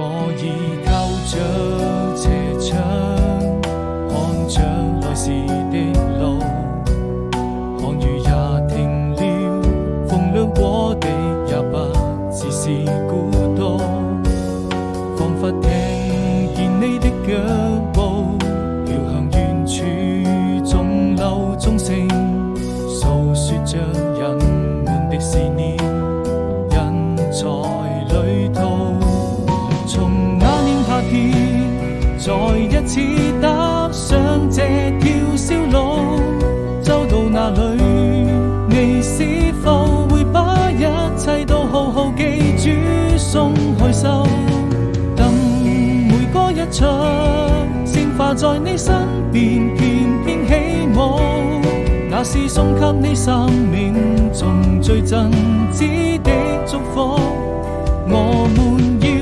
我已靠着斜窗，看着來時的路，看雨也停了，風涼過的也不只是孤獨，彷彿聽見你的腳步飄向遠處，鐘樓鐘聲訴說着人們的思念，人在旅途。從那年夏天再一次踏上這條小路，走到哪裏你是否會把一切都好好記住，鬆開手，等每個一場鮮花在你身邊翩翩起舞，那是送給你生命中最真摯的祝福。我們要